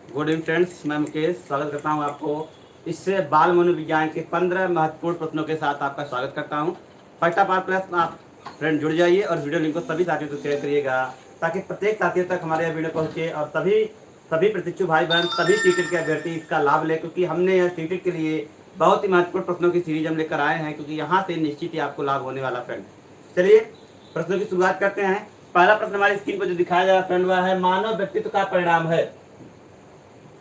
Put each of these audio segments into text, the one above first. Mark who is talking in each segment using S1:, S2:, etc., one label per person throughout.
S1: Good evening friends, मैं मुकेश स्वागत करता हूं आपको इससे बाल मनोविज्ञान के 15 महत्वपूर्ण प्रश्नों के साथ आपका स्वागत करता हूं। फटाफट प्लस आप फ्रेंड जुड़ जाइए और वीडियो लिंक को सभी साथियों को शेयर करिएगा ताकि प्रत्येक साथियों तक हमारे यह वीडियो पहुंचे और सभी सभी प्रशिक्षु भाई बहन सभी सीटेट के अभ्यर्थी इसका लाभ लें, क्योंकि हमने यह सीटेट के लिए बहुत ही महत्वपूर्ण प्रश्नों की सीरीज हम लेकर आए हैं, क्योंकि यहाँ से निश्चित ही आपको लाभ होने वाला। फ्रेंड चलिए प्रश्नों की शुरुआत करते हैं। पहला प्रश्न हमारी स्क्रीन पर जो दिखाया जा रहा है फ्रेंड, वह है मानव व्यक्तित्व का परिणाम है।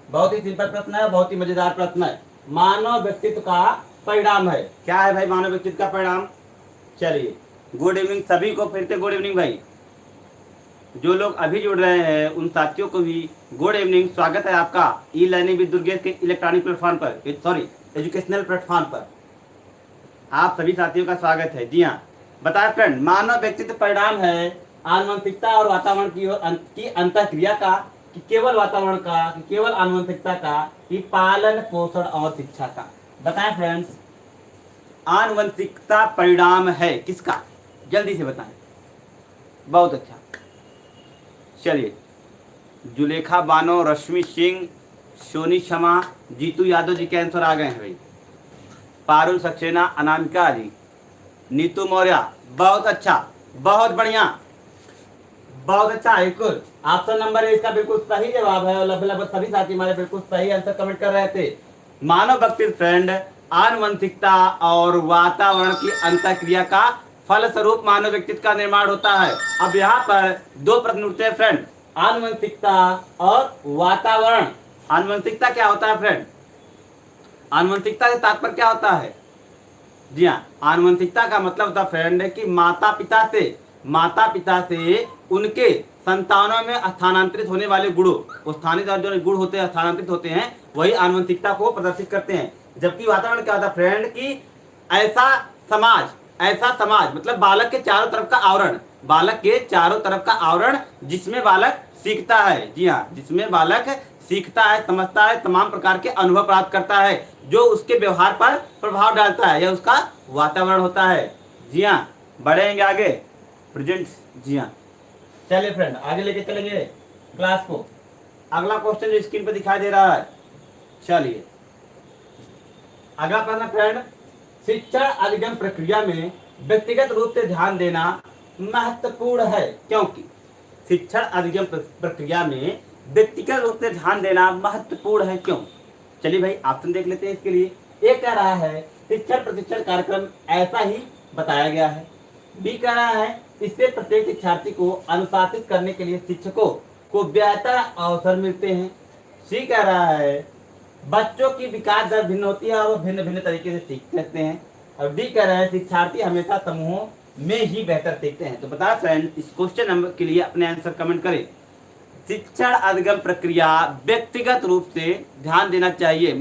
S1: बहुत ही सिंपल प्रश्न है, बहुत ही मजेदार प्रश्न है। मानव व्यक्तित्व का परिणाम है, क्या है भाई मानव व्यक्तित्व का परिणाम? चलिए गुड इवनिंग सभी को, फिर से गुड इवनिंग भाई। जो लोग अभी जुड़ रहे हैं उन साथियों को भी गुड इवनिंग, स्वागत है आपका ई लर्निंग विद दुर्गेश के इलेक्ट्रॉनिक प्लेटफॉर्म पर, सॉरी एजुकेशनल प्लेटफॉर्म पर आप सभी साथियों का स्वागत है। जी हाँ, बताए फ्रेंड, मानव व्यक्तित्व परिणाम है आनुवंशिकता और वातावरण की अंतःक्रिया का, कि केवल वातावरण का, कि केवल आनुवंशिकता का, कि पालन पोषण और शिक्षा का। बताएं फ्रेंड्स, आनुवंशिकता परिणाम है किसका? जल्दी से बताएं। बहुत अच्छा, चलिए जुलेखा बानो, रश्मि सिंह, सोनी शर्मा, जीतू यादव जी के आंसर आ गए हैं भाई। पारुल सक्सेना, अनामिका जी, नीतू मौर्य, बहुत अच्छा, बहुत बढ़िया, बहुत अच्छा। बिल्कुल ऑप्शन नंबर ए इसका बिल्कुल सही जवाब है और लगभग सभी साथी हमारे बिल्कुल सही आंसर कमेंट कर रहे थे। मानव व्यक्तित्व फ्रेंड आनुवंशिकता और वातावरण की अंतःक्रिया का फलस्वरूप मानव व्यक्तित्व का निर्माण होता है। अब यहाँ पर दो प्रश्न उठते हैं फ्रेंड, आनुवंशिकता और वातावरण। आनुवंशिकता क्या होता है फ्रेंड? आनुवंशिकता से तात्पर्य क्या होता है? जी हाँ, आनुवंशिकता का मतलब होता है फ्रेंड कि माता पिता से उनके संतानों में स्थानांतरित होने वाले गुणों, वो स्थानिक जो गुण होते हैं स्थानांतरित होते हैं, वही आनुवंशिकता को प्रदर्शित करते हैं। जबकि वातावरण क्या होता है फ्रेंड कि ऐसा समाज मतलब बालक के चारों तरफ का आवरण, बालक के चारों तरफ का आवरण जिसमें बालक सीखता है। जी हाँ, जिसमें बालक सीखता है, समझता है, तमाम प्रकार के अनुभव प्राप्त करता है, जो उसके व्यवहार पर प्रभाव डालता है, यह उसका वातावरण होता है। जी हाँ, बढ़ेंगे आगे प्रेजेंट। जी हाँ, चलिए फ्रेंड आगे लेके चलेंगे क्लास को। अगला क्वेश्चन जो स्क्रीन पर दिखाई दे रहा है, चलिए अगला प्रश्न फ्रेंड, शिक्षण अधिगम प्रक्रिया में व्यक्तिगत रूप से ध्यान देना महत्वपूर्ण है क्योंकि? शिक्षण अधिगम प्रक्रिया में व्यक्तिगत रूप से ध्यान देना महत्वपूर्ण है क्यों? चलिए भाई ऑप्शन देख लेते हैं इसके लिए। ए कह रहा है शिक्षण प्रशिक्षण कार्यक्रम ऐसा ही बताया गया है। बी कह रहा है इससे प्रत्येक शिक्षार्थी को अनुशासित करने के लिए शिक्षकों को बेहतर अवसर मिलते हैं। सी कह रहा है बच्चों की विकास दर भिन्न होती है और वो भिन्न भिन्न तरीके से सीखते हैं। और डी कह रहे हैं शिक्षार्थी हमेशा समूहों में ही बेहतर सीखते हैं। तो बता फ्रेंड, इस क्वेश्चन नंबर के लिए अपने आंसर कमेंट करें। शिक्षण अधिगम प्रक्रिया व्यक्तिगत रूप से ध्यान देना चाहिए,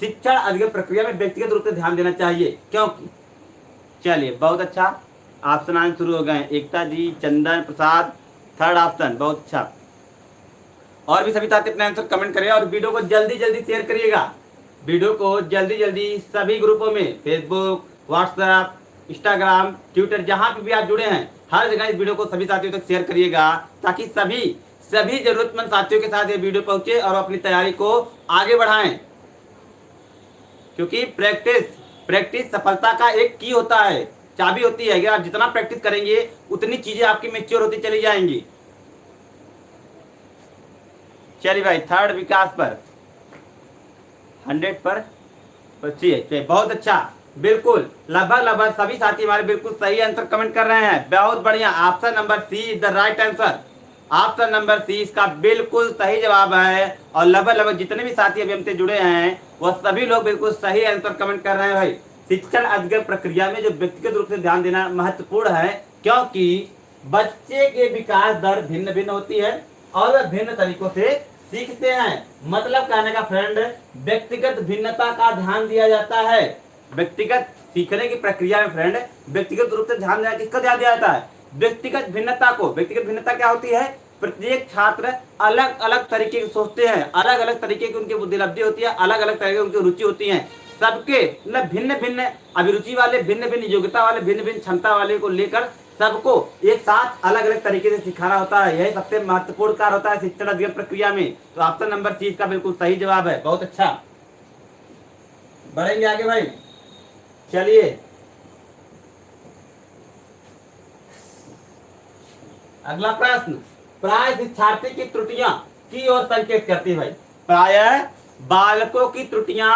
S1: शिक्षण अधिगम प्रक्रिया में व्यक्तिगत रूप से ध्यान देना चाहिए क्योंकि? चलिए बहुत अच्छा, ऑप्शन आने शुरू हो गए। एकता जी, चंदन प्रसाद, थर्ड ऑप्शन, बहुत अच्छा। और भी सभी साथी अपने आंसर कमेंट करिए और वीडियो को जल्दी जल्दी शेयर करिएगा। वीडियो को जल्दी जल्दी सभी ग्रुपों में, फेसबुक, व्हाट्सएप, इंस्टाग्राम, ट्विटर, जहां पे भी आप जुड़े हैं हर जगह इस वीडियो को सभी साथियों तक शेयर करिएगा ताकि सभी जरूरतमंद साथियों के साथ ये वीडियो पहुंचे और अपनी तैयारी को आगे बढ़ाएं। क्योंकि प्रैक्टिस सफलता का एक की होता है, चाबी होती है। अगर आप जितना प्रैक्टिस करेंगे उतनी चीजें आपकी मैच्योर होती चली जाएंगी। चलिए भाई, थर्ड विकास पर 100 पर चाहिए, बहुत अच्छा, बिल्कुल लगभग सभी साथी हमारे बिल्कुल सही आंसर कमेंट कर रहे हैं। बहुत बढ़िया, option number C is the right answer. Option number C इसका बिल्कुल सही जवाब है और लगभग जितने भी साथी अभी हमसे जुड़े हैं वह सभी लोग बिल्कुल सही आंसर कमेंट कर रहे हैं भाई। शिक्षण अधिगम प्रक्रिया में जो व्यक्तिगत रूप से ध्यान देना महत्वपूर्ण है क्योंकि बच्चे के विकास दर भिन्न भिन्न होती है और वह भिन्न तरीकों से सीखते हैं। मतलब कहने का फ्रेंड, व्यक्तिगत भिन्नता का ध्यान दिया जाता है। व्यक्तिगत सीखने की प्रक्रिया में फ्रेंड व्यक्तिगत रूप से ध्यान देना किसका ध्यान दिया जाता है? व्यक्तिगत भिन्नता को। व्यक्तिगत भिन्नता क्या होती है? प्रत्येक छात्र अलग अलग तरीके के सोचते हैं, अलग अलग तरीके की उनकी बुद्धिलब्धि होती है, अलग अलग तरीके की उनकी रुचि होती है। सबके मतलब भिन्न भिन्न अभिरुचि वाले, भिन्न भिन्न योग्यता वाले, भिन्न भिन्न क्षमता वाले को लेकर सबको एक साथ अलग अलग तरीके से सिखाना होता है। यही सबसे महत्वपूर्ण कार्य होता है शिक्षण अध्ययन प्रक्रिया में। तो ऑप्शन नंबर सी इसका बिल्कुल सही जवाब है। बहुत अच्छा, बढ़ेंगे आगे भाई। चलिए अगला प्रश्न, प्राय शिक्षार्थी की त्रुटियां की ओर संकेत करती है भाई। प्राय बालकों की त्रुटियां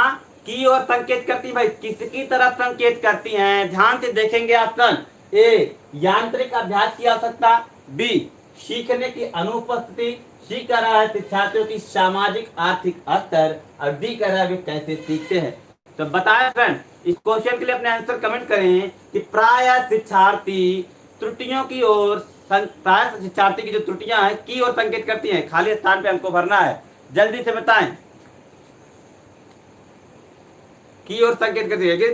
S1: की ओर संकेत करती भाई, किसकी तरफ संकेत करती हैं? ध्यान से देखेंगे। ऑप्शन ए यांत्रिक अभ्यास की आवश्यकता, बी सीखने की अनुपस्थिति, सी कह रहा है शिक्षार्थियों की सामाजिक आर्थिक स्तर, और डी कह रहा है वे कैसे सीखते हैं। तो बताएं फ्रेंड, इस क्वेश्चन के लिए अपने आंसर कमेंट करें कि प्राय शिक्षार्थी त्रुटियों की ओर, प्राय शिक्षार्थी की जो त्रुटियां हैं की ओर संकेत करती हैं। खाली स्थान पे हमको भरना है, जल्दी से बताएं की ओर संकेत करती है। कि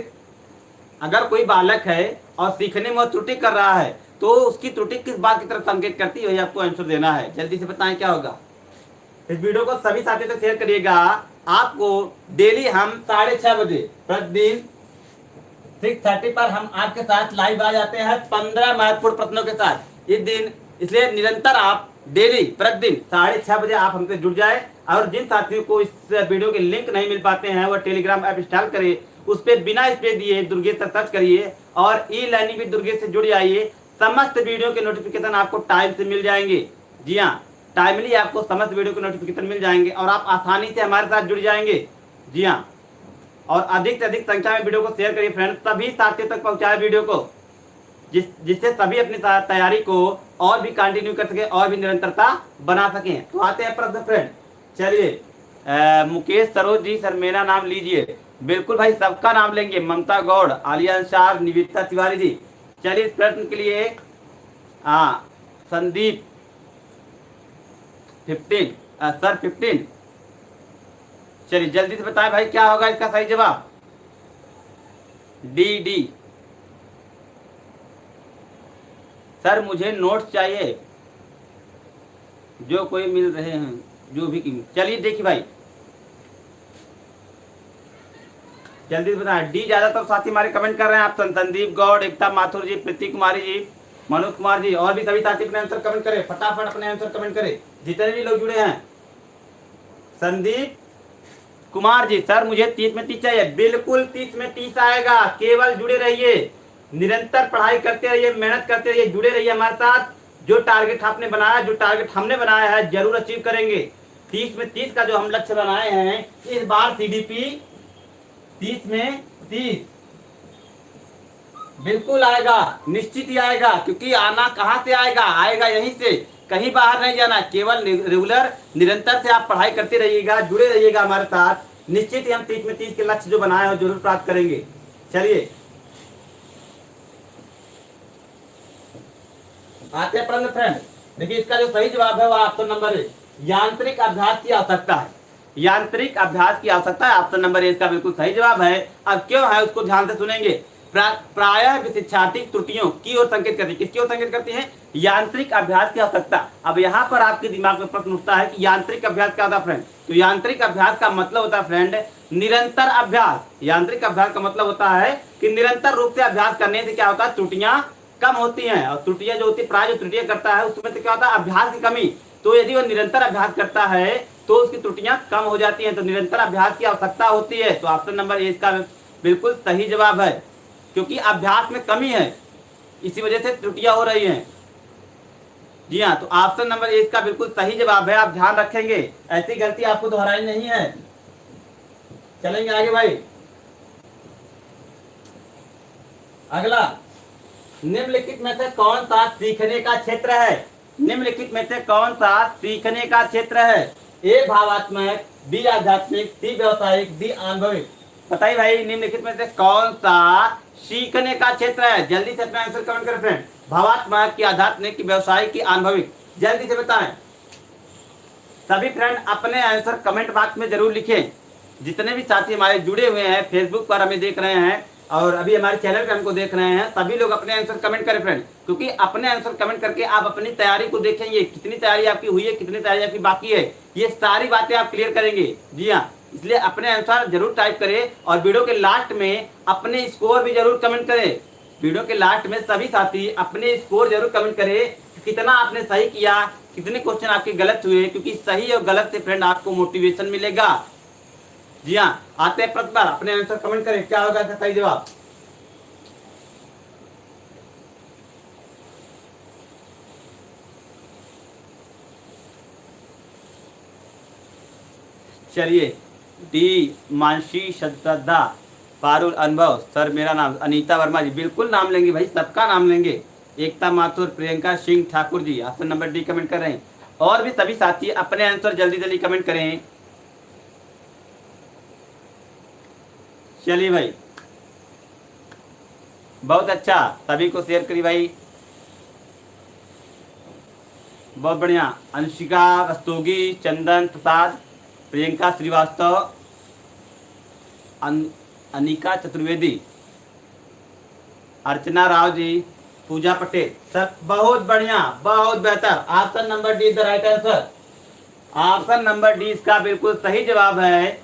S1: अगर कोई बालक है और सीखने में वो त्रुटि कर रहा है तो उसकी त्रुटि किस बात की तरफ संकेत करती है, आपको आंसर देना है। जल्दी से बताएं क्या होगा। इस वीडियो को सभी साथियों से शेयर करिएगा। आपको डेली हम 6:30 बजे प्रतिदिन 6:30 पर हम आपके साथ लाइव आ जाते हैं 15 महत्वपूर्ण प्रश्नों के साथ इस दिन। इसलिए निरंतर आप डेली प्रतिदिन 6:30 बजे आप हमसे जुड़ जाए। और जिन साथियों को इस वीडियो के लिंक नहीं मिल पाते हैं वो टेलीग्राम ऐप इंस्टॉल करिए, उस पर बिना स्पेस दिए दुर्गेश तक सर्च करिए और ई लर्निंग विद दुर्गेश से जुड़ जाइए। समस्त वीडियो के नोटिफिकेशन आपको टाइम से मिल जाएंगे। जी हाँ, टाइमली आपको समस्त वीडियो के नोटिफिकेशन मिल जाएंगे और आप आसानी से हमारे साथ जुड़ जाएंगे। जी हाँ, और अधिक से अधिक संख्या में वीडियो को शेयर करिए फ्रेंड्स, सभी साथियों तक पहुंचाए वीडियो को, जिससे सभी अपनी तैयारी को और भी कंटिन्यू कर सके और भी निरंतरता बना सकें। तो आते हैं प्रश्न फ्रेंड। चलिए मुकेश सरोज जी, सर मेरा नाम लीजिए। बिल्कुल भाई, सबका नाम लेंगे। ममता गौड़, आलिया अंसार, निविता तिवारी जी। चलिए इस प्रश्न के लिए संदीप 15 सर 15। चलिए जल्दी से बताएं भाई क्या होगा इसका सही जवाब। डी। सर मुझे नोट्स चाहिए जो कोई मिल रहे हैं, जो भी। चलिए देखिए भाई, जल्दी से बताएं। डी ज्यादातर साथी हमारे कमेंट कर रहे हैं। आप संदीप गौड़, एकता माथुर जी, प्रीति कुमारी जी, मनोज कुमार जी और भी सभी साथी अपने आंसर कमेंट करें। फटाफट अपने आंसर कमेंट करें जितने भी लोग जुड़े हैं। संदीप कुमार जी, सर मुझे 30 में 30 चाहिए। बिल्कुल 30 में 30 आएगा। केवल जुड़े रहिए, निरंतर पढ़ाई करते रहिए, मेहनत करते रहिए, जुड़े रहिए हमारे साथ। जो टारगेट आपने बनाया, जो टारगेट हमने बनाया है जरूर अचीव करेंगे। 30 में 30 का जो हम लक्ष्य बनाए हैं, इस बार सीडीपी 30 में 30 बिल्कुल आएगा, निश्चित ही आएगा। क्योंकि आना कहाँ से आएगा? आएगा यहीं से, कहीं बाहर नहीं जाना। केवल रेगुलर निरंतर से आप पढ़ाई करते रहिएगा, जुड़े रहिएगा हमारे साथ। निश्चित ही हम 30 में 30 के लक्ष्य जो बनाए हो जरूर प्राप्त करेंगे। चलिए आते हैं प्रश्न फ्रेंड। देखिए इसका जो सही जवाब है वो ऑप्शन नंबर ए, यांत्रिक अभ्यास की आवश्यकता है। यांत्रिक अभ्यास की आवश्यकता है, ऑप्शन नंबर ए इसका बिल्कुल सही जवाब है। अब क्यों है उसको ध्यान से सुनेंगे। प्रायः शिक्षार्थी त्रुटियों की ओर संकेत करती है। किसकी ओर संकेत करती है? यांत्रिक अभ्यास की आवश्यकता। अब यहाँ पर आपके दिमाग में प्रश्न उठता है कि यांत्रिक अभ्यास क्या होता है फ्रेंड? तो यांत्रिक अभ्यास का मतलब होता है फ्रेंड निरंतर अभ्यास। यांत्रिक अभ्यास का मतलब होता है कि निरंतर रूप से अभ्यास करने से क्या होता है, त्रुटियां कम होती हैं। और त्रुटियां जो होती है, प्राय जो त्रुटियां करता है उसमें तो क्या होता है, अभ्यास की कमी। तो यदि वो निरंतर अभ्यास करता है तो उसकी त्रुटियां कम हो जाती हैं। तो निरंतर अभ्यास की आवश्यकता होती है। तो ऑप्शन नंबर ए इसका बिल्कुल सही जवाब है, क्योंकि अभ्यास में कमी है, इसी वजह से त्रुटियां हो रही हैं। जी हाँ, तो ऑप्शन नंबर ए इसका बिल्कुल सही जवाब है। आप ध्यान रखेंगे, ऐसी गलती आपको दोहरानी नहीं है। चलेंगे आगे भाई। अगला, निम्नलिखित में से कौन सा सीखने का क्षेत्र है? निम्नलिखित में से कौन सा सीखने का क्षेत्र है? ए भावात्मक, बी आध्यात्मिक, सी व्यवसायिक, डी अनुभविक। बताइए भाई, निम्नलिखित में से कौन सा सीखने का क्षेत्र है? जल्दी से अपना आंसर कमेंट करें फ्रेंड। भावात्मक की, आध्यात्मिक की, व्यवसायिक की, अनुभविक, जल्दी से बताएं। सभी फ्रेंड अपने आंसर कमेंट बॉक्स में जरूर लिखें। जितने भी साथी हमारे जुड़े हुए हैं, फेसबुक पर हमें देख रहे हैं और अभी हमारे चैनल पे हमको देख रहे हैं, सभी लोग अपने आंसर कमेंट करें फ्रेंड। क्योंकि अपने आंसर कमेंट करके आप अपनी तैयारी को देखेंगे, कितनी तैयारी आपकी हुई है, कितनी तैयारी आपकी बाकी है, ये सारी बातें आप क्लियर करेंगे। जी हाँ, इसलिए अपने आंसर जरूर टाइप करें और वीडियो के लास्ट में अपने स्कोर भी जरूर कमेंट करें। वीडियो के लास्ट में सभी साथी अपने स्कोर जरूर कमेंट करें कि कितना आपने सही किया, कितने क्वेश्चन आपके गलत हुए, क्योंकि सही और गलत से फ्रेंड आपको मोटिवेशन मिलेगा। जी हाँ, आते हैं प्रश्न पर, अपने आंसर कमेंट करें क्या होगा इसका सही जवाब। चलिए, डी मानसी श्रद्धा पारुल अनुभव सर, मेरा नाम अनीता वर्मा जी, बिल्कुल नाम लेंगे भाई, सबका नाम लेंगे। एकता Mathur, Priyanka Singh Thakur ji option number D comment कर रहे हैं। और भी सभी साथी अपने आंसर जल्दी जल्दी कमेंट करें। चलिए भाई, बहुत अच्छा, सभी को शेयर करिए भाई, बहुत बढ़िया। अंशिका रस्तोगी, चंदन प्रसाद, प्रियंका श्रीवास्तव, अनिका चतुर्वेदी, अर्चना राव जी, पूजा पटेल, सर बहुत बढ़िया, बहुत बेहतर। Option number D the right answer. Option number D इसका बिल्कुल सही जवाब है।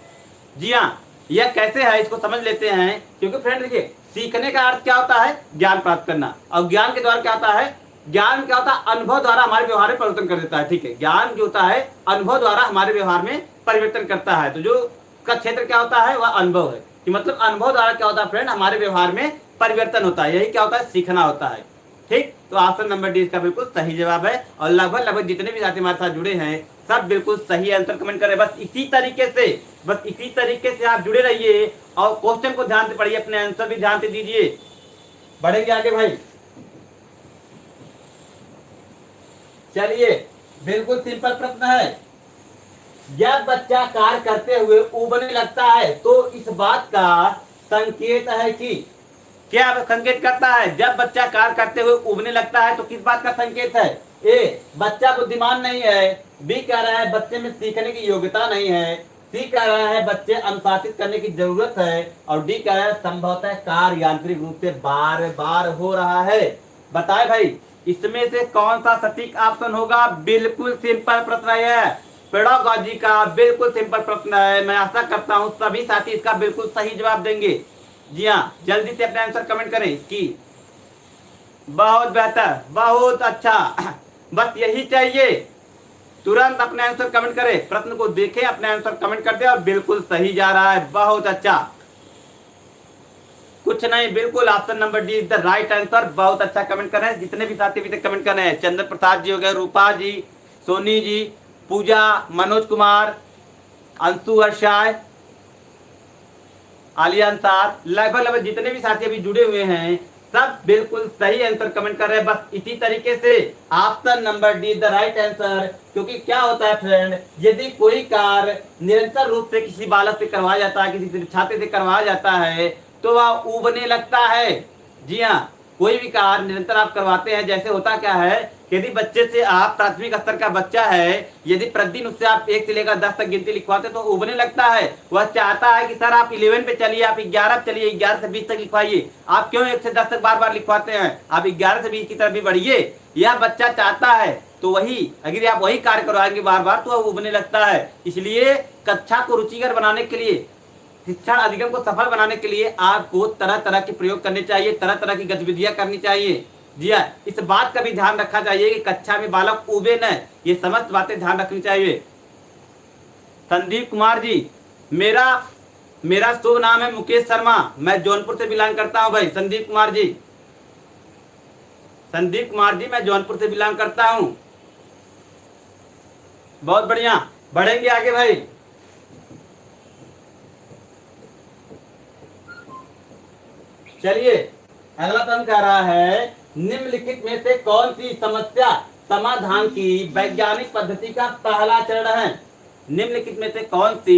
S1: जी हाँ, यह कैसे है इसको समझ लेते हैं, क्योंकि फ्रेंड देखिए, सीखने का अर्थ क्या होता है, ज्ञान प्राप्त करना, और ज्ञान के द्वारा क्या होता है, ज्ञान क्या होता है, अनुभव द्वारा हमारे व्यवहार में परिवर्तन कर देता है। ठीक है, ज्ञान जो होता है अनुभव द्वारा हमारे व्यवहार में परिवर्तन करता है। तो जो का क्षेत्र क्या होता है, वह अनुभव है, कि मतलब अनुभव द्वारा क्या होता है फ्रेंड, हमारे व्यवहार में परिवर्तन होता है, यही क्या होता है, सीखना होता है। ठीक, तो ऑप्शन नंबर डी इसका बिल्कुल सही जवाब है। और लगभग लगभग जितने भी साथी हमारे साथ जुड़े हैं सब बिल्कुल सही आंसर कमेंट करें। बस इसी तरीके से आप जुड़े रहिए और क्वेश्चन को ध्यान से पढ़िए, अपने आंसर भी ध्यान से दीजिए। बढ़ेंगे आगे भाई। चलिए, बिल्कुल सिंपल प्रश्न है। जब बच्चा कार्य करते हुए उबने लगता है तो इस बात का संकेत है कि, क्या संकेत करता है, जब बच्चा कार्य करते हुए उबने लगता है तो किस बात का संकेत है। ए, बच्चा बुद्धिमान नहीं है, बी कह रहा है बच्चे में सीखने की योग्यता नहीं है, सी कह रहा है बच्चे अनुशासित करने की जरूरत है, और डी कह रहा है संभवतः कार्य यांत्रिक रूप से बार बार हो रहा है। बताए भाई, इसमें से कौन सा सटीक ऑप्शन होगा। बिल्कुल सिंपल प्रश्न है, पेडागॉजी का बिल्कुल सिंपल प्रश्न है। मैं आशा करता हूं सभी साथी इसका बिल्कुल सही जवाब देंगे। जी हाँ, जल्दी से अपने आंसर कमेंट करें कि बहुत बेहतर, बहुत अच्छा, बस यही चाहिए। तुरंत अपने आंसर कमेंट करें, प्रश्न को देखें, अपने आंसर कमेंट कर दे और बिल्कुल सही जा रहा है, बहुत अच्छा, कुछ नहीं, बिल्कुल option number D is the right answer. बहुत अच्छा कमेंट कर रहे हैं जितने भी साथी अभी तक कमेंट कर रहे हैं। चंद्र प्रसाद जी हो गए, रूपा जी, सोनी जी, पूजा, मनोज कुमार, अंशु हर्षाय, आलिया अंसार, लगभग जितने भी साथी अभी जुड़े हुए हैं सब बिल्कुल सही आंसर कमेंट कर रहे हैं। बस इसी तरीके से option number D the right answer. क्योंकि क्या होता है फ्रेंड, यदि कोई कार्य निरंतर रूप से किसी बालक से करवाया जाता है, किसी छात्र से करवाया जाता है तो वह उबने लगता है। जी हाँ, कोई भी कार्य निरंतर आप करवाते हैं, जैसे होता क्या है, यदि बच्चे से आप प्राथमिक स्तर का बच्चा है, यदि प्रतिदिन उससे आप 1 से लेकर 10 तक गिनती लिखवाते तो उबने लगता है। वह चाहता है कि सर आप 11 पे चलिए, आप 11 पे चलिए, 11 से 20 तक लिखवाइए। आप क्यों 1 से 10 तक बार बार लिखवाते हैं, आप 11 से 20 की तरफ भी बढ़िए। यह बच्चा चाहता है, तो वही अगर आप वही कार्य करवाएंगे बार बार तो वह उबने लगता है। इसलिए कक्षा को रुचिकर बनाने के लिए, शिक्षण अधिगम को सफल बनाने के लिए आपको तरह तरह के प्रयोग करने चाहिए, तरह तरह की गतिविधियां करनी चाहिए। जी हाँ, इस बात का भी ध्यान रखा चाहिए कि कक्षा में बालक उबे न, ये समस्त बातें ध्यान रखनी चाहिए। संदीप कुमार जी, मेरा शुभ नाम है मुकेश शर्मा, मैं जौनपुर से बिलोंग करता हूं भाई। संदीप कुमार जी, मैं जौनपुर से बिलोंग करता हूं। बहुत बढ़िया, बढ़ेंगे आगे भाई। चलिए, अगला प्रश्न कह रहा है, निम्नलिखित में से कौन सी समस्या समाधान की वैज्ञानिक पद्धति का पहला चरण है। निम्नलिखित में से कौन सी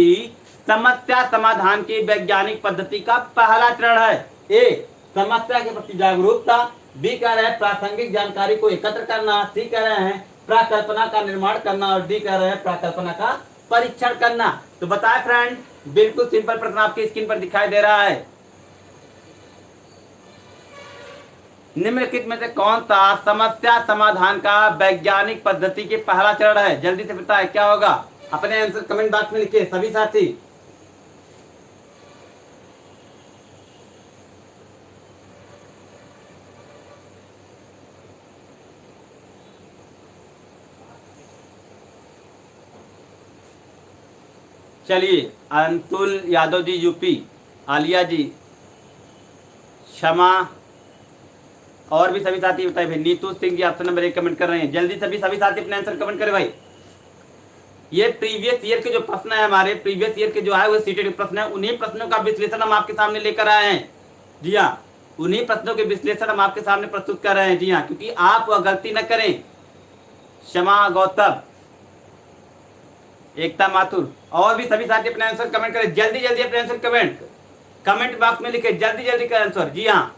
S1: समस्या समाधान की वैज्ञानिक पद्धति का पहला चरण है। ए, समस्या के प्रति जागरूकता, बी कह रहे हैं प्रासंगिक जानकारी को एकत्र करना, सी कह रहे हैं प्राकल्पना का निर्माण करना, और डी कह रहे हैं प्राकल्पना का परीक्षण करना। तो बताए फ्रेंड, बिल्कुल सिंपल प्रश्न आपकी स्क्रीन पर दिखाई दे रहा है। निम्नलिखित में से कौन सा समस्या समाधान का वैज्ञानिक पद्धति के पहला चरण है। जल्दी से बताएं क्या होगा, अपने आंसर कमेंट बॉक्स में लिखिए सभी साथी। चलिए, अंशुल यादव जी यूपी, आलिया जी, क्षमा, और भी सभी साथी बताए भाई। Neetu Singh ji option number 1 comment कर रहे हैं। जल्दी सभी साथी अपने आंसर कमेंट करें भाई। ये प्रीवियस ईयर के जो प्रश्न है, हमारे प्रीवियस ईयर के जो आए हुए सीटेड प्रश्न है, उन्हीं प्रश्नों का विश्लेषण हम आपके सामने लेकर आए हैं। जी हाँ, उन्हीं प्रश्नों के विश्लेषण हम आपके सामने प्रस्तुत कर रहे हैं। जी हाँ, क्योंकि आप वह गलती न करें। क्षमा गौतम, एकता माथुर, और भी सभी साथी अपने आंसर कमेंट करें। जल्दी जल्दी अपने आंसर कमेंट बॉक्स में लिखे, जल्दी जल्दी का आंसर। जी हाँ,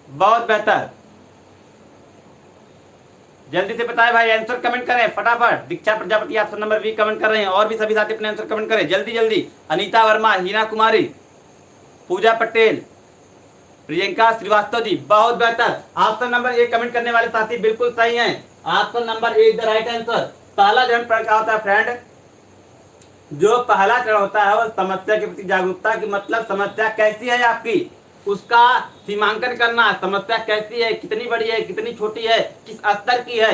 S1: बहुत बेहतर, जल्दी से बताएं भाई, आंसर कमेंट करें फटाफट। Diksha Prajapati option number B comment कर रहे हैं, और भी सभी साथी अपने आंसर कमेंट करें जल्दी जल्दी। अनीता वर्मा, हीना कुमारी, पूजा पटेल, प्रियंका श्रीवास्तव जी, बहुत बेहतर। ऑप्शन नंबर 1 कमेंट करने वाले साथी बिल्कुल सही हैं। Option number 1 the right answer. पहला चरण क्या होता है फ्रेंड? जो पहला चरण होता है वो समस्या के प्रति जागरूकता की, मतलब समस्या कैसी है आपकी, उसका सीमांकन करना। समस्या कैसी है, कितनी बड़ी है, कितनी छोटी है, किस स्तर की है,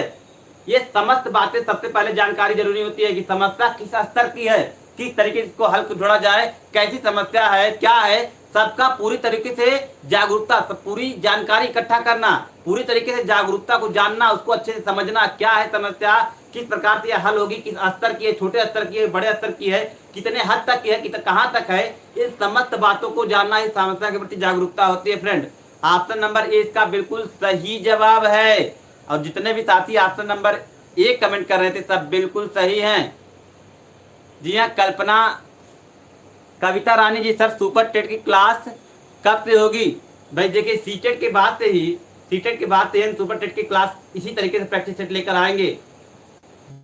S1: ये समस्त बातें सबसे पहले जानकारी जरूरी होती है कि समस्या किस स्तर की है, किस तरीके से इसको हल जोड़ा जाए, कैसी समस्या है, क्या है, सबका पूरी तरीके से जागरूकता, पूरी जानकारी इकट्ठा करना, पूरी तरीके से जागरूकता को जानना, उसको अच्छे से समझना, क्या है समस्या, किस प्रकार से हल होगी, किस स्तर की है, छोटे स्तर की है, बड़े स्तर की है, कितने हद तक की है, कहाँ तक है, इस समस्त बातों को जानना ही समस्या के प्रति जागरूकता होती है फ्रेंड। ऑप्शन नंबर ए इसका बिल्कुल सही जवाब है। और जितने भी साथी ऑप्शन नंबर 1 कमेंट कर रहे थे सब बिल्कुल सही हैं। जी हाँ, कल्पना, कविता रानी जी, सर सुपर टेट की क्लास कब से होगी? भाई देखिए, सीटेट के बाद से हम सुपर टेट की क्लास इसी तरीके से प्रैक्टिस सेट लेकर आएंगे।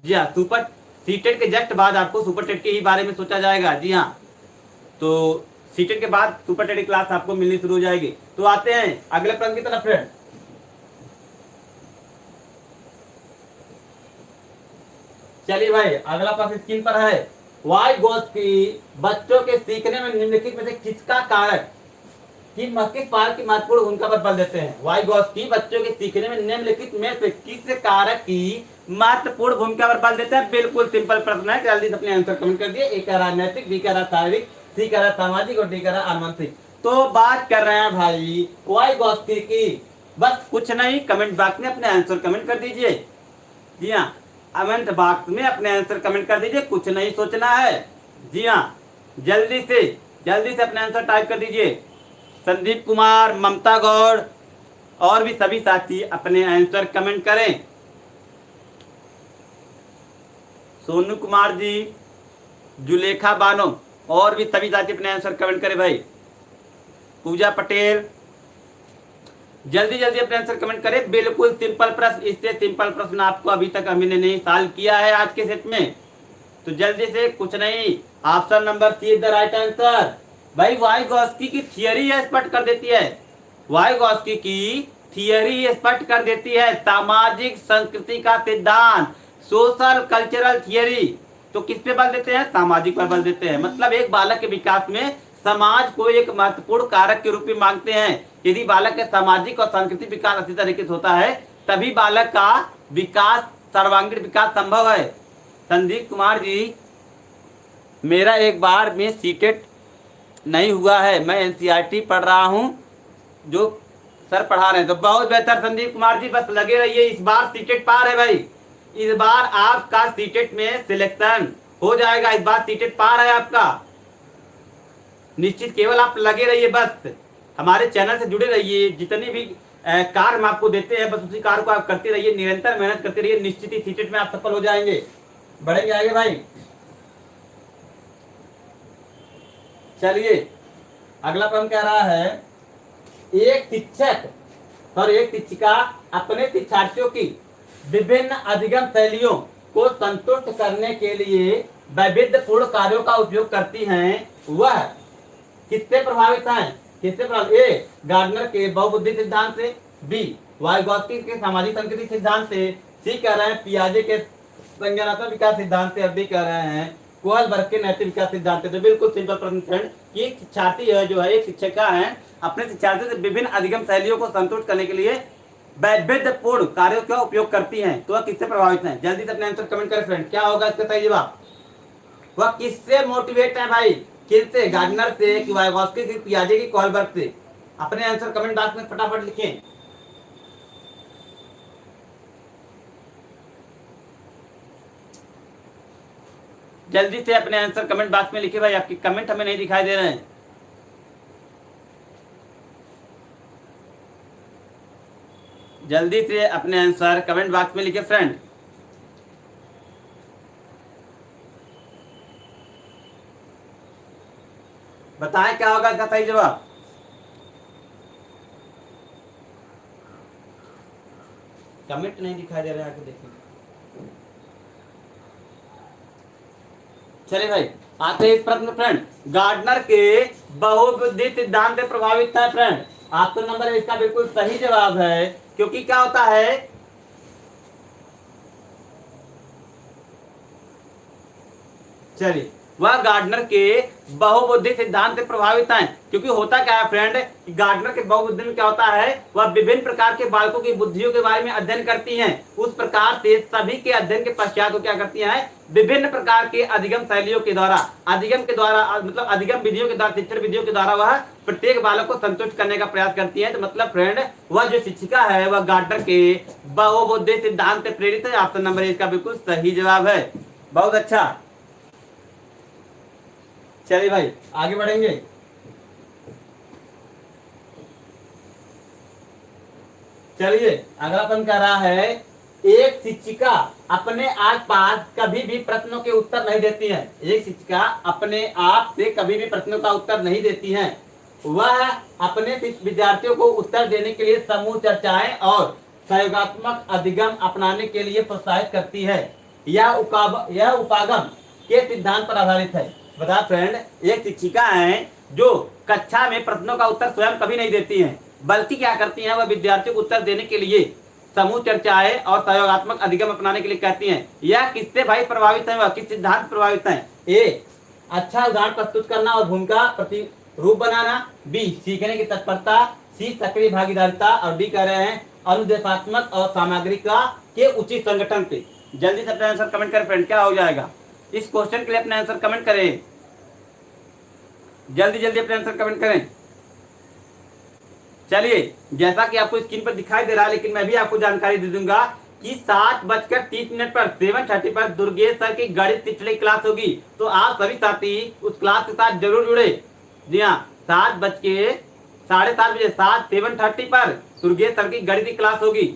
S1: जी हाँ, सुपर सीटेट के जस्ट बाद आपको सुपर टेट के ही बारे में सोचा जाएगा। जी हाँ, तो सीटेट के बाद सुपर टेट की क्लास आपको मिलनी शुरू हो जाएगी। तो आते हैं अगले प्रश्न की तरफ फ्रेंड। चलिए भाई, अगला प्रश्न स्क्रीन पर है। वाइगोत्स्की बच्चों के सीखने में निम्नलिखित में से किसका कारक किस पारक की महत्वपूर्ण भूमिका पर बल देते हैं? वाइगोत्स्की बच्चों के सीखने में निम्नलिखित में से किस कारक की महत्वपूर्ण भूमिका पर बल देते हैं? बिल्कुल सिंपल प्रश्न है, जल्दी से अपने आंसर कमेंट कर दिए। ए कह रहा नैतिक, बी कह रहा शारीरिक, सी कह रहा सामाजिक और डी कह रहा आनुवंशिक। तो बात कर रहे हैं भाई वाइगोत्स्की की। बस कुछ नहीं, कमेंट बॉक्स में अपने आंसर कमेंट कर दीजिए। जी हाँ, कमेंट बॉक्स में अपने आंसर कमेंट कर दीजिए, कुछ नहीं सोचना है। जी हाँ, जल्दी से अपने आंसर टाइप कर दीजिए। संदीप कुमार, ममता गौड़, और भी सभी साथी अपने आंसर कमेंट करें। सोनू कुमार जी, जुलेखा बानो, और भी सभी साथी अपने आंसर कमेंट करें भाई। पूजा पटेल, जल्दी जल्दी अपने आंसर कमेंट करें। बिल्कुल सिंपल प्रश्न, इससे सिंपल प्रश्न आपको अभी तक हमने नहीं सॉल्व किया है आज के सेट में। तो जल्दी से, कुछ नहीं, option number see the right answer. भाई वाइगोत्स्की की थियरी स्पष्ट कर देती है, वाइगोत्स्की की थियरी स्पष्ट कर देती है सामाजिक संस्कृति का सिद्धांत, सोशल कल्चरल थियरी। तो किस पे बल देते हैं? सामाजिक पर बल देते हैं। मतलब एक बालक के विकास में समाज को एक महत्वपूर्ण कारक के रूप में मांगते हैं। यदि बालक का सामाजिक और सांस्कृतिक विकास अच्छी तरीके से होता है, तभी बालक का विकास, सर्वांगीण विकास संभव है। संदीप कुमार जी, मेरा एक बार में सीटेट नहीं हुआ है, मैं एनसीईआरटी पढ़ रहा हूं जो सर पढ़ा रहे हैं। तो बहुत बेहतर संदीप कुमार जी, बस लगे रहिए। इस बार सीटेट पार है भाई, इस बार आपका सीटेट में सिलेक्शन हो जाएगा। इस बार सीटेट पार है आपका निश्चित। केवल आप लगे रहिए, बस हमारे चैनल से जुड़े रहिए। जितनी भी कार्य हम आपको देते हैं, बस उसी कार्य को आप करते रहिए, निरंतर मेहनत करते रहिए, निश्चित ही सीटेट में आप सफल हो जाएंगे, बढ़ेंगे आगे भाई। चलिए, अगला प्रश्न कह रहा है, एक शिक्षक और एक शिक्षिका अपने शिक्षार्थियों की विभिन्न अधिगम शैलियों को संतुष्ट करने के लिए वैविध्यपूर्ण कार्यों का उपयोग करती हैं। वह किससे प्रभावित हैं? किससे प्रभावित? ए गार्डनर के बहुबुद्धि सिद्धांत से, बी वाइगोत्स्की के सामाजिक संस्कृति सिद्धांत से, सी कह रहे हैं पियाजे के संज्ञानात्मक विकास सिद्धांत से, अब डी कह रहे हैं कोहलबर्ग के नैतिक विकास सिद्धांत से। तो बिल्कुल सिंपल प्रश्न फ्रेंड, ये शिक्षार्थी है जो है, एक शिक्षिका है, अपने शिक्षार्थियों से विभिन्न अधिगम शैलियों को संतुष्ट करने के लिए वैविध्यपूर्ण कार्यों का उपयोग करती हैं। तो वह किससे प्रभावित हैं? जल्दी से अपने आंसर कमेंट करें फ्रेंड, क्या होगा इसका सही जवाब? वह किससे मोटिवेट है भाई? किससे? गार्डनर से कि वाइगॉस्की की, पियाजे की, कोहलबर्ग से? अपने आंसर कमेंट बॉक्स में फटाफट लिखें। जल्दी से अपने आंसर कमेंट बॉक्स में लिखे भाई, आपके कमेंट हमें नहीं दिखाई दे रहे हैं। जल्दी से अपने आंसर कमेंट बॉक्स में लिखे फ्रेंड। बताएं क्या होगा इसका सही जवाब। कमेंट नहीं दिखाई दे रहे हैं, आके देखिए। चलिए भाई, आते हैं इस प्रश्न फ्रेंड। गार्डनर के बहुबुद्धि सिद्धांत से प्रभावित है फ्रेंड। ऑप्शन नंबर इसका बिल्कुल सही जवाब है, क्योंकि क्या होता है, चलिए, वह गार्डनर के बहुबुद्धि सिद्धांत से प्रभावित हैं। क्योंकि होता क्या है फ्रेंड, गार्डनर के बहुबुद्धि में क्या होता है, वह विभिन्न प्रकार के बालकों की बुद्धियों के बारे में अध्ययन करती हैं। उस प्रकार से सभी के अध्ययन के पश्चात वो क्या करती हैं, विभिन्न प्रकार के अधिगम शैलियों के द्वारा, अधिगम के द्वारा मतलब अधिगम विधियों के द्वारा, शिक्षण विधियों के द्वारा वह प्रत्येक बालक को संतुष्ट करने का प्रयास करती है। तो मतलब फ्रेंड, वह जो शिक्षिका है वह गार्डनर के बहुबुद्धि सिद्धांत से प्रेरित है। ऑप्शन नंबर इसका बिल्कुल सही जवाब है। बहुत अच्छा। चलिए भाई, आगे बढ़ेंगे। चलिए, अगला प्रश्न कह रहा है, एक शिक्षिका अपने आसपास कभी भी प्रश्नों के उत्तर नहीं देती है। एक शिक्षिका अपने आप से कभी भी प्रश्नों का उत्तर नहीं देती है। वह अपने विद्यार्थियों को उत्तर देने के लिए समूह चर्चाएं और सहयोगात्मक अधिगम अपनाने के लिए प्रोत्साहित करती है। यह उपागम के सिद्धांत पर आधारित है। बता फ्रेंड, एक शिक्षिका है जो कक्षा में प्रश्नों का उत्तर स्वयं कभी नहीं देती हैं, बल्कि क्या करती हैं, वह विद्यार्थियों को उत्तर देने के लिए समूह चर्चाएं और सहयोगात्मक अधिगम अपनाने के लिए कहती हैं। यह किससे भाई प्रभावित है, वह किस सिद्धांत से प्रभावित है? ए, अच्छा उदाहरण प्रस्तुत करना और भूमिका प्रतिरूप बनाना। बी, सीखने की तत्परता। सी, सक्रिय भागीदारिता। और डी कह रहे हैं अनुदेशात्मक और सामग्रिका के उचित संगठन पे। जल्दी से अपना आंसर कमेंट करें फ्रेंड, क्या हो जाएगा? इस क्वेश्चन के लिए अपना आंसर कमेंट करें, जल्दी जल्दी अपने आंसर कमेंट करें। चलिए, जैसा कि आपको स्क्रीन पर दिखाई दे रहा है, लेकिन मैं भी आपको जानकारी दे दूंगा कि 7:30 पर 7:30 पर दुर्गेश सर की गणित पिछली क्लास होगी। तो आप सभी साथी उस क्लास के साथ जरूर जुड़े। जी हाँ, 7:30 बजे 7:30 पर दुर्गेश सर की गणित की क्लास होगी।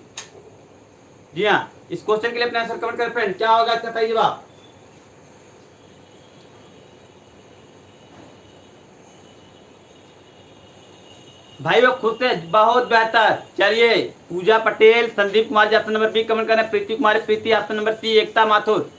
S1: जी हाँ, इस क्वेश्चन के लिए अपने आंसर कमेंट करें फ्रेंड, क्या होगा इसका सही जवाब? भाई वो खुद से बहुत बेहतर। चलिए, पूजा Patel, Sandeep Kumar ji option number B comment करें। प्रीति कुमारी प्रीति ऑप्शन नंबर सी। एकता माथुर,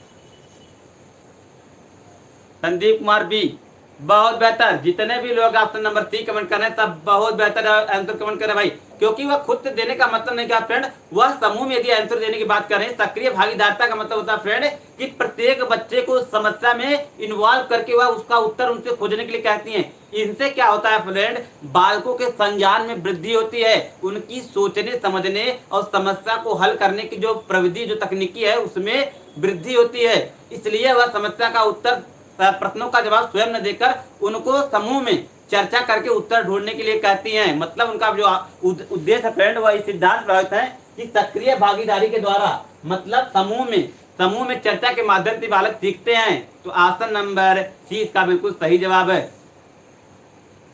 S1: संदीप कुमार बी, बहुत बेहतर। जितने भी लोग ऑप्शन नंबर सी कमेंट कर रहे हैं सब बहुत बेहतर आंसर कमेंट करें भाई, क्योंकि वह खुद से देने का मतलब नहीं क्या फ्रेंड, वह समूह में यदि आंसर देने की बात करें। सक्रिय भागीदारिता का मतलब होता है फ्रेंड कि प्रत्येक बच्चे को समस्या में इन्वॉल्व करके वह उसका उत्तर उनसे खोजने के लिए कहती हैं। इनसे क्या होता है फ्रेंड, बालकों के संज्ञान में वृद्धि होती है, उनकी सोचने समझने और समस्या को हल करने की जो प्रविधि, जो तकनीकी है, उसमें वृद्धि होती है। इसलिए वह समस्या का उत्तर, प्रश्नों का जवाब स्वयं न देकर उनको समूह में चर्चा करके उत्तर ढूंढने के लिए कहती हैं। मतलब उनका जो उद्देश्य है फ्रेंड, वह इस सिद्धांत प्रभावित है कि सक्रिय भागीदारी के द्वारा, मतलब समूह में चर्चा के माध्यम से बालक सीखते हैं। तो ऑप्शन नंबर सी इसका बिल्कुल सही जवाब है।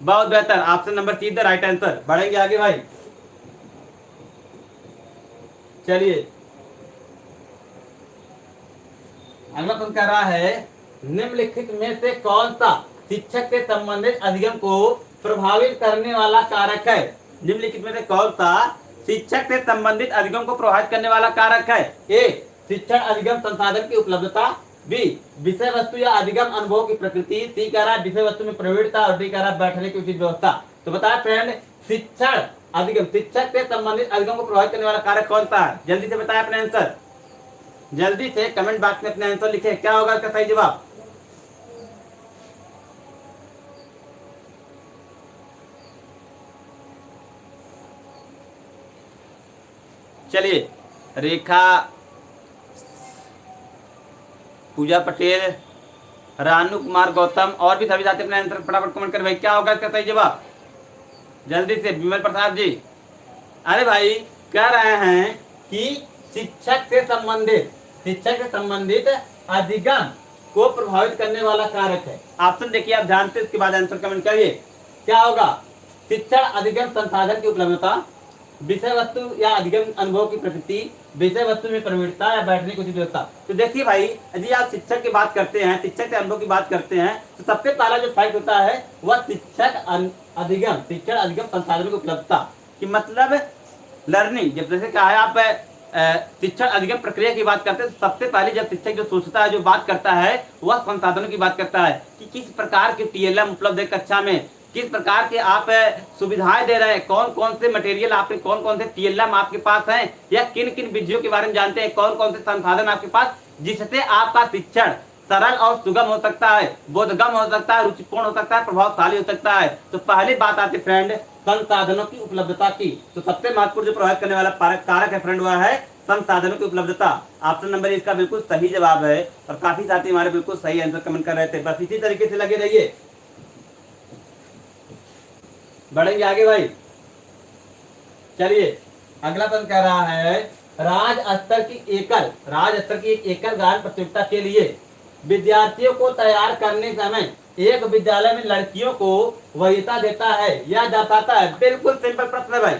S1: बहुत बेहतर, option number see the right answer. बढ़ेंगे आगे भाई। चलिए, अगला प्रश्न कह रहा है, निम्नलिखित में से कौन सा शिक्षक से संबंधित अधिगम को प्रभावित करने वाला कारक है? निम्नलिखित में से कौन सा शिक्षक से संबंधित अधिगम को प्रभावित करने वाला कारक है? ए, शिक्षण अधिगम संसाधन की उपलब्धता। बी, विषय वस्तु या अधिगम अनुभव की प्रकृति। सी कह रहा है विषय वस्तु में प्रवीणता। और डी कह रहा है बैठने की उचित व्यवस्था। तो बताया फ्रेंड, शिक्षण अधिगम, शिक्षक से संबंधित अधिगम को प्रभावित करने वाला कारक कौन सा है? जल्दी से बताया अपने आंसर, जल्दी से कमेंट बॉक्स में अपने आंसर लिखे, क्या होगा इसका सही जवाब? चलिए, रेखा, पूजा पटेल, रानू कुमार गौतम, और भी सभी साथी अपने आंसर फटाफट कमेंट कर भाई। क्या होगा इसका सही जवाब जल्दी से, विमल प्रसाद जी। अरे भाई कह रहे हैं कि शिक्षक से संबंधित अधिगम को प्रभावित करने वाला कारक है। ऑप्शन देखिए आप ध्यान से, इसके बाद आंसर कमेंट करिए। क्या होगा? शिक्षण अधिगम संसाधन की उपलब्धता, विषय वस्तु या अधिगम अनुभव की प्रकृति, विषय वस्तु में प्रवृत्ता या बैठने की व्यवस्था। तो देखिए भाई, यदि आप शिक्षक की बात करते हैं, शिक्षक के अनुभव की बात करते हैं, तो सबसे पहला जो फैक्ट होता है वह शिक्षण अधिगम संसाधन की उपलब्धता कि मतलब लर्निंग। जब जैसे कहा है आप शिक्षण अधिगम प्रक्रिया की बात करते हैं, तो सबसे पहले जब शिक्षक जो सोचता है, जो बात करता है, वह संसाधनों की बात करता है कि किस प्रकार के टीएलएम उपलब्ध है कक्षा में, किस प्रकार के आप सुविधाएं दे रहे हैं, कौन कौन से मटेरियल आपके, कौन कौन से टीएलएम आपके पास हैं, या किन किन विधियों के बारे में जानते हैं, कौन कौन से संसाधन आपके पास, जिससे आपका शिक्षण सरल और सुगम हो सकता है, बोधगम हो सकता है, रुचिपूर्ण हो सकता है, प्रभावशाली हो सकता है। तो पहली बात आती फ्रेंड संसाधनों की उपलब्धता की। तो सबसे महत्वपूर्ण जो प्रभावित करने वाला कारक है फ्रेंड, वह है संसाधनों की उपलब्धता। ऑप्शन नंबर इसका बिल्कुल सही जवाब है, और काफी साथी हमारे बिल्कुल सही आंसर कमेंट कर रहे थे। बस इसी तरीके से लगे रहिए, बढ़ेंगे आगे भाई। चलिए अगला प्रश्न कह रहा है, राज्य स्तर की एक एकल गायन प्रतियोगिता के लिए विद्यार्थियों को तैयार करने समय एक विद्यालय में लड़कियों को वरीयता देता है या दर्शाता है। बिल्कुल सिंपल प्रश्न है भाई।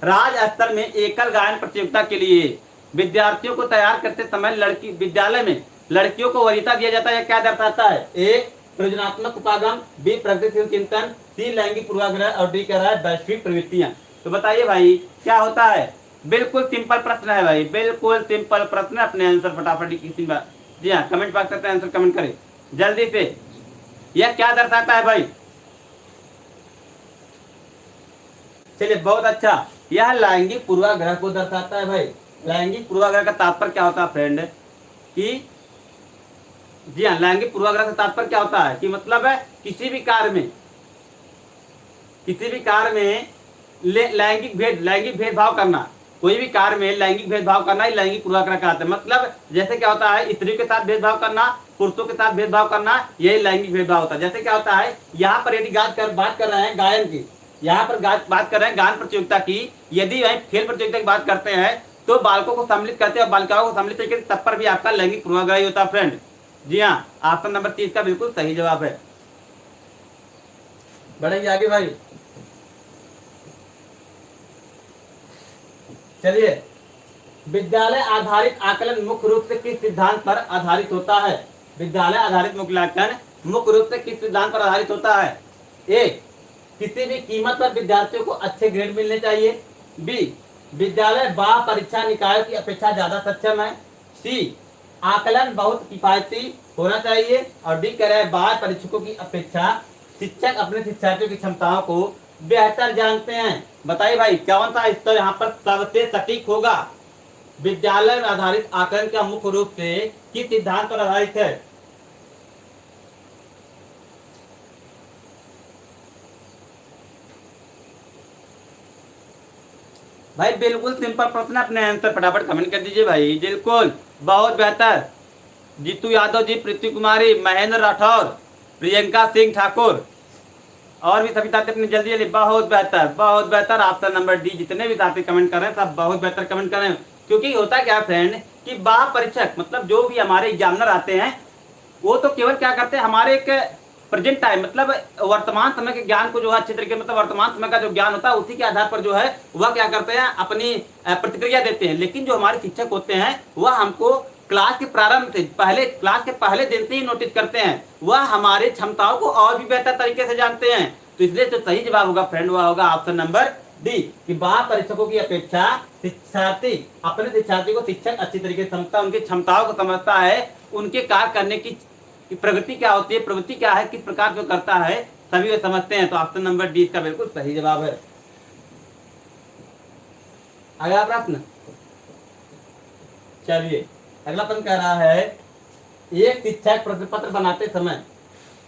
S1: राज्य स्तर में एकल गायन प्रतियोगिता के लिए विद्यार्थियों को तैयार करते समय विद्यालय में लड़कियों को वरीयता दिया जाता है, क्या दर्शाता है? ए सृजनात्मक उपागम, बी प्रगतिशील चिंतन, सी लैंगिक पूर्वाग्रह, और डी कह रहा है वैश्विक प्रवृत्तियां। तो बताइए भाई क्या होता है? बिल्कुल सिंपल प्रश्न है भाई, बिल्कुल सिंपल प्रश्न। अपने आंसर फटाफट किसी बात, जी हाँ, कमेंट बॉक्स करते हैं, आंसर कमेंट करें जल्दी से। यह क्या दर्शाता है भाई? चलिए बहुत अच्छा, यह लैंगिक पूर्वाग्रह को दर्शाता है भाई। लैंगिक पूर्वाग्रह का तात्पर्य क्या होता है फ्रेंड कि, जी हाँ, लैंगिक पूर्वाग्रह का तात्पर्य क्या होता है कि मतलब है किसी भी कार्य में लैंगिक भेदभाव करना, कोई भी कार्य में लैंगिक भेदभाव करना ही लैंगिक पूर्वाग्रह कहते हैं। मतलब जैसे क्या होता है, स्त्रियों के साथ भेदभाव करना, पुरुषों के साथ भेदभाव करना, यही लैंगिक भेदभाव होता है। जैसे क्या होता है, यहाँ पर यदि बात कर रहे हैं गायन की, यहाँ पर बात कर रहे हैं गायन प्रतियोगिता की, यदि वही खेल प्रतियोगिता की बात करते हैं तो बालकों को सम्मिलित करते हैं और बालिकाओं को सम्मिलित करके, तब पर भी आपका लैंगिक पूर्वाग्रह होता है फ्रेंड। जी हाँ, ऑप्शन नंबर 30 का बिल्कुल सही जवाब है। बढ़ेंगे आगे भाई। चलिए, विद्यालय आधारित आकलन मुख्य रूप से किस सिद्धांत पर आधारित होता है? विद्यालय आधारित मूल्यांकन मुख्य रूप से किस सिद्धांत पर आधारित होता है? ए किसी भी कीमत पर विद्यार्थियों को अच्छे ग्रेड मिलने चाहिए, बी विद्यालय बाह्य परीक्षा निकायों की अपेक्षा ज्यादा सक्षम है, सी आकलन बहुत किफायती होना चाहिए, और डी कह रहा है बाह्य परीक्षकों की अपेक्षा शिक्षक अपने शिक्षार्थियों की क्षमताओं को बेहतर जानते हैं। बताइए भाई कौन सा स्तर यहाँ पर सबसे सटीक होगा? विद्यालय आधारित आकलन का मुख्य रूप से किस सिद्धांत पर आधारित है? भाई बिल्कुल सिंपल प्रश्न, अपने आंसर फटाफट कमेंट कर दीजिए भाई। बिल्कुल बहुत बेहतर। जीतू यादव जी, प्रीति कुमारी, महेंद्र राठौर, प्रियंका सिंह ठाकुर, और भी सभी साथी अपने जल्दी जल्दी। बहुत बेहतर, बहुत बेहतर। ऑप्शन नंबर डी, जितने भी साथी कमेंट कर रहे हैं सब बहुत बेहतर कमेंट कर रहे हैं। क्योंकि होता क्या फ्रेंड कि बाह्य परीक्षक मतलब जो भी हमारे एग्जामिनर आते हैं, वो तो केवल क्या करते हैं, हमारे एक प्रेजेंट टाइम मतलब वर्तमान समय के ज्ञान को जो है अच्छे तरीके, मतलब वर्तमान समय का जो ज्ञान होता है उसी के आधार पर जो है वह क्या करते हैं, अपनी प्रतिक्रिया देते हैं। लेकिन जो हमारे शिक्षक होते हैं वह हमको क्लास के प्रारंभ से पहले, क्लास के पहले दिन से ही नोटिस करते हैं, वह हमारी क्षमताओं को और भी बेहतर तरीके से जानते हैं। तो इसलिए जो सही जवाब होगा फ्रेंड वह होगा ऑप्शन नंबर डी, कि बाह्य परीक्षकों की अपेक्षा शिक्षार्थी अपने शिक्षार्थी को शिक्षक अच्छी तरीके से समझता है, उनकी क्षमताओं को समझता है, उनके कार्य करने की प्रगति क्या होती है, प्रवृत्ति क्या है, किस प्रकार से करता है, सभी वे समझते हैं। तो ऑप्शन नंबर डी इसका बिल्कुल सही जवाब है। अगला प्रश्न, चलिए अगला प्रश्न कह रहा है, एक शिक्षक प्रश्न पत्र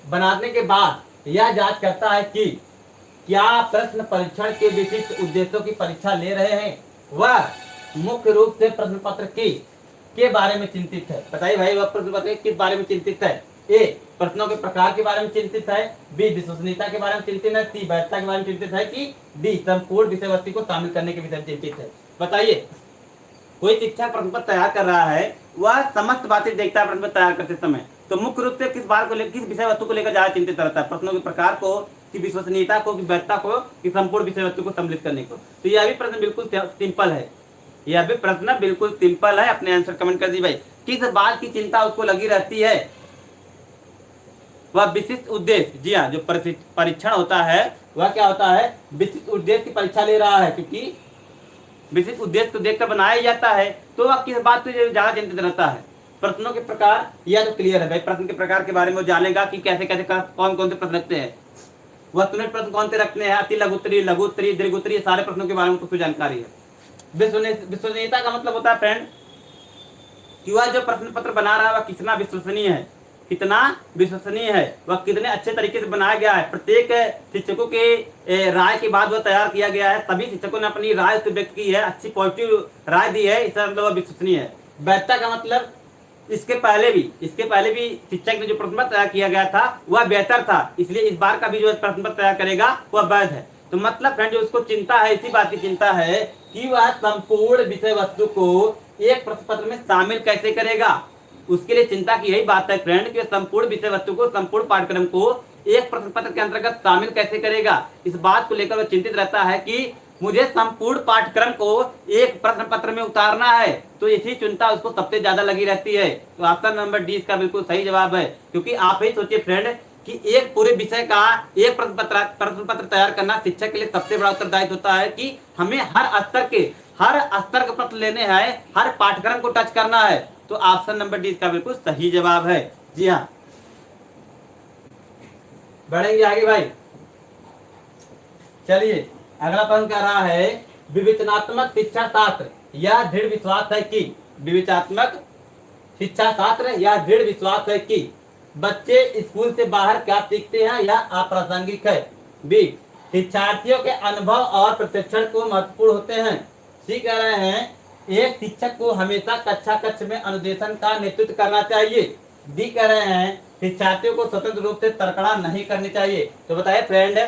S1: बनाने के बाद यह जांच करता है कि क्या प्रश्न परीक्षण के विशिष्ट उद्देश्यों की परीक्षा ले रहे हैं, वह मुख्य रूप से प्रश्न पत्र के बारे में चिंतित है। बताइए भाई वह प्रश्न पत्र किस बारे में चिंतित है? ए प्रश्नों के प्रकार के बारे में चिंतित है, बी विश्वसनीयता के बारे में चिंतित है, सी वैधता के बारे में चिंतित है कि डी संपूर्ण विषय वस्तु को शामिल करने के विषय में चिंतित है। बताइए, कोई शिक्षक प्रश्न पत्र तैयार कर रहा है, वह समस्त बातें देखता है प्रश्न पत्र तैयार करते समय, तो मुख्य रूप से किस बात को लेकर, किस विषय वस्तु को लेकर ज्यादा चिंतित रहता है? प्रश्नों के प्रकार को, कि विश्वसनीयता को, कि वैधता को, कि संपूर्ण विषय वस्तु को सम्मिलित करने को। तो यह भी प्रश्न बिल्कुल सिंपल है, यह भी प्रश्न बिल्कुल सिंपल है। अपने आंसर कमेंट कर दी भाई। किस बात की चिंता उसको लगी रहती है? वह विशिष्ट उद्देश्य, जी हाँ, जो परीक्षण होता है वह क्या होता है? विशिष्ट उद्देश्य की परीक्षा ले रहा है, क्योंकि विशिष्ट उद्देश्य को देखकर बनाया जाता है, तो वह किस बात से ज्यादा चिंतित रहता है? प्रश्नों के प्रकार, यह तो क्लियर है भाई, प्रश्न के प्रकार के बारे में वो जानेगा कि कैसे कैसे कौन कौन से प्रश्न रखते हैं, वस्तुनिष्ठ प्रश्न कौन से रखते हैं, अति लघुत्तरीय, लघुत्तरीय, दीर्घोत्तरीय, सारे प्रश्नों के बारे में उसको जानकारी है। विश्वसनीयता का मतलब होता है फ्रेंड कि वह जो प्रश्न पत्र बना रहा है वह कितना विश्वसनीय है, कितना विश्वसनीय है, वह कितने अच्छे तरीके से बनाया गया है, प्रत्येक शिक्षकों के राय के बाद वह तैयार किया गया है, सभी शिक्षकों ने अपनी राय उसको व्यक्त की है, अच्छी पॉजिटिव राय दी है, इसका मतलब वह विश्वसनीय है। वैधता का मतलब इसके पहले भी शिक्षक ने जो प्रश्न पत्र तैयार किया गया था वह बेहतर था, इसलिए इस बार का भी जो प्रश्न पत्र तैयार करेगा वह वैध है। तो मतलब फ्रेंड जो उसको चिंता है, इसी बात की चिंता है कि वह संपूर्ण विषय वस्तु को एक प्रश्न पत्र में शामिल कैसे करेगा। उसके लिए चिंता की यही बात है फ्रेंड कि संपूर्ण विषय वस्तु को, संपूर्ण पाठ्यक्रम को एक प्रश्न पत्र के अंतर्गत शामिल कैसे करेगा। इस बात को लेकर वह चिंतित रहता है कि मुझे संपूर्ण पाठ्यक्रम को एक प्रश्न पत्र में उतारना है, तो इसी चिंता उसको सबसे ज्यादा लगी रहती है। तो ऑप्शन नंबर डी इसका बिल्कुल सही जवाब है, क्योंकि आप ही सोचिए फ्रेंड कि एक पूरे विषय का एक प्रश्न पत्र तैयार करना शिक्षक के लिए सबसे बड़ा उत्तरदायित्व होता है कि हमें हर स्तर के प्रश्न लेने हैं, हर पाठ्यक्रम को टच करना है। तो ऑप्शन नंबर डी इसका बिल्कुल सही जवाब है। जी हाँ, बढ़ेंगे आगे भाई। चलिए अगला प्रश्न कह रहा है, विवेचनात्मक शिक्षा शास्त्र यह दृढ़ विश्वास है कि, विवेचनात्मक शिक्षा शास्त्र यह दृढ़ विश्वास है कि बच्चे स्कूल से बाहर क्या सीखते हैं या अप्रासंगिक है। बी शिक्षार्थियों के अनुभव और प्रशिक्षण को महत्वपूर्ण होते हैं। सी कह रहे हैं एक शिक्षक को हमेशा कक्षा कक्ष में अनुदेशन का नेतृत्व करना चाहिए। डी कह रहे हैं शिक्षार्थियों को स्वतंत्र रूप से तर्कड़ा नहीं करनी चाहिए। तो बताइए फ्रेंड,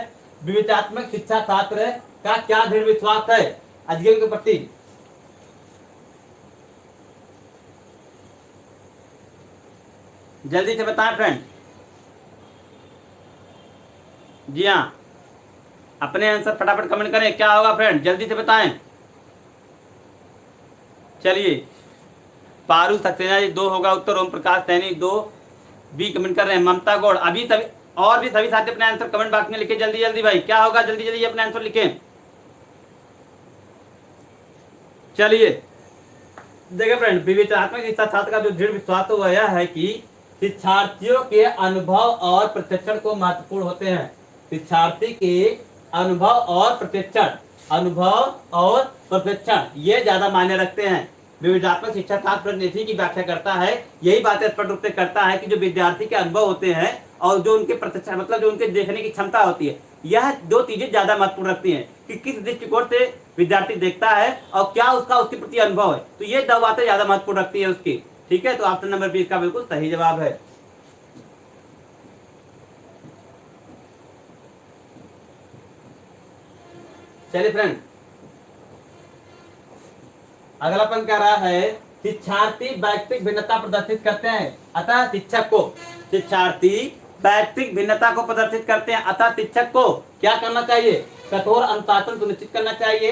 S1: विवेचनात्मक शिक्षा शास्त्र का क्या दृढ़ विश्वास है अध्ययन के प्रति? जल्दी से बताएं फ्रेंड। जी हाँ, अपने आंसर फटाफट कमेंट करें। क्या होगा फ्रेंड, जल्दी से बताएं। चलिए, पारू सक्सेना जी 2 होगा उत्तर, ओम प्रकाश सैनी 2, बी कमेंट कर रहे हैं ममता गौड़। अभी सभी और भी सभी साथी अपने आंसर कमेंट बॉक्स में लिखे जल्दी जल्दी भाई। क्या होगा, जल्दी जल्दी अपने आंसर लिखें। चलिए देखिए फ्रेंड, विवेचनात्मक शिक्षा शास्त्र का जो दृढ़ विश्वास तो वह है कि शिक्षार्थियों के अनुभव और प्रशिक्षण को महत्वपूर्ण होते हैं। शिक्षार्थी के अनुभव और प्रशिक्षण ये ज्यादा मायने रखते हैं। विवेचनात्मक शिक्षा शास्त्र नीति की व्याख्या करता है, यही बातें स्पष्ट रूप से करता है कि जो विद्यार्थी के अनुभव होते हैं और जो उनके प्रशिक्षण मतलब जो उनके देखने की क्षमता होती है, यह 2 चीजें ज्यादा महत्वपूर्ण रखती हैं कि किस दृष्टिकोण से विद्यार्थी देखता है और क्या उसके प्रति अनुभव है। तो ये 2 बातें ज्यादा महत्वपूर्ण रखती है उसकी। ठीक है, तो ऑप्शन नंबर 20 का बिल्कुल सही जवाब है। चलिए फ्रेंड, अगला प्रश्न कह रहा है शिक्षार्थी वैयक्तिक भिन्नता प्रदर्शित करते हैं, अतः शिक्षार्थी वैयक्तिक भिन्नता को प्रदर्शित करते हैं, अतः शिक्षक को क्या करना चाहिए? कठोर अनुशासन सुनिश्चित करना चाहिए,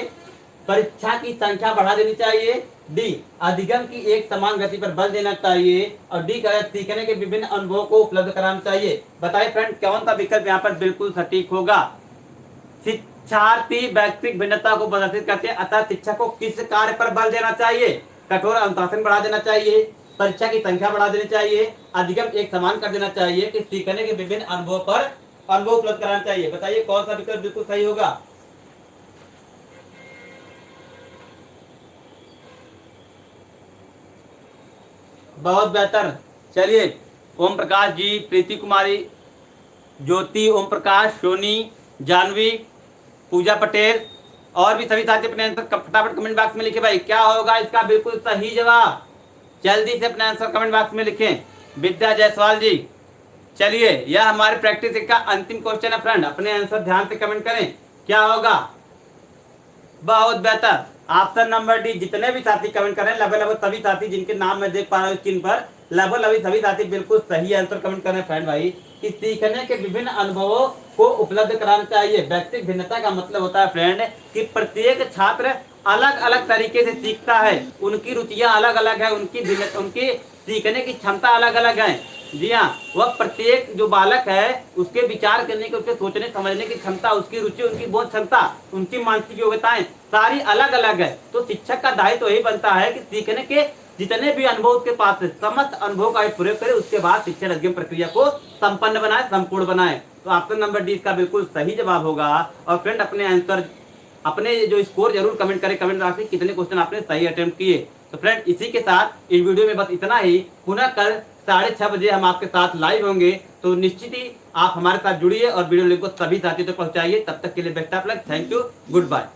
S1: परीक्षा की संख्या बढ़ा देनी चाहिए, डी अधिगम की एक समान गति पर बल देना चाहिए, और डी कह सीखने के विभिन्न अनुभवों को उपलब्ध कराना चाहिए। बताइए फ्रेंड, कौन सा विकल्प यहाँ पर बिल्कुल सटीक होगा? शिक्षार्थी वैयक्तिक भिन्नता को प्रदर्शित करते हैं, अतः शिक्षक को किस कार्य पर बल देना चाहिए? कठोर अनुशासन बढ़ा देना चाहिए, परीक्षा की संख्या बढ़ा देनी चाहिए, अधिगम एक समान कर देना चाहिए, कि सीखने के विभिन्न अनुभव पर अनुभव उपलब्ध कराना चाहिए। बताइए कौन सा विकल्प बिल्कुल सही होगा? बहुत बेहतर। चलिए, ओम प्रकाश जी, प्रीति कुमारी, ज्योति, ओम प्रकाश, सोनी, जानवी, पूजा पटेल और भी सभी साथी अपने आंसर फटाफट कमेंट बॉक्स में लिखे भाई। क्या होगा इसका बिल्कुल सही जवाब? जल्दी से अपने आंसर कमेंट बॉक्स में लिखें। विद्या जायसवाल जी, चलिए यह हमारे प्रैक्टिस का अंतिम क्वेश्चन है फ्रेंड, अपने आंसर ध्यान से कमेंट करें, क्या होगा? बहुत बेहतर, ऑप्शन नंबर डी। जितने भी साथी कमेंट कर रहे हैं लगभग सभी साथी जिनके नाम मैं देख पा रहा हूँ स्क्रीन पर, लगभग सभी साथी बिल्कुल सही आंसर कमेंट कर रहे हैं फ्रेंड भाई, कि सीखने के विभिन्न अनुभवों को उपलब्ध कराना चाहिए। व्यक्तिगत भिन्नता का मतलब होता है फ्रेंड कि प्रत्येक छात्र अलग अलग तरीके से सीखता है, उनकी रुचियां अलग अलग है, उनकी सीखने की क्षमता अलग अलग है। जी हाँ, वह प्रत्येक जो बालक है उसके विचार करने की, उसके सोचने समझने की क्षमता, उसकी रुचि, उनकी बोध क्षमता, उनकी मानसिक योग्यताएं सारी अलग अलग है। तो शिक्षक का दायित्व यही बनता है कि सीखने के जितने भी अनुभव उसके पास है समस्त अनुभव का प्रयोग करे, उसके बाद शिक्षण अध्ययन प्रक्रिया को संपन्न बनाए, संपूर्ण बनाए। तो ऑप्शन नंबर डी इसका बिल्कुल सही जवाब होगा। और फ्रेंड अपने आंसर, अपने जो स्कोर जरूर कमेंट करें, कमेंट बॉक्स में कितने क्वेश्चन आपने सही अटेम्प्ट किए। तो फ्रेंड इसी के साथ इस वीडियो में बस इतना ही। पुनः कल 6:30 बजे हम आपके साथ लाइव होंगे, तो निश्चित ही आप हमारे साथ जुड़िए और वीडियो लिंक को सभी साथियों तक पहुंचाइए। तब तक के लिए best of luck, thank you, good bye.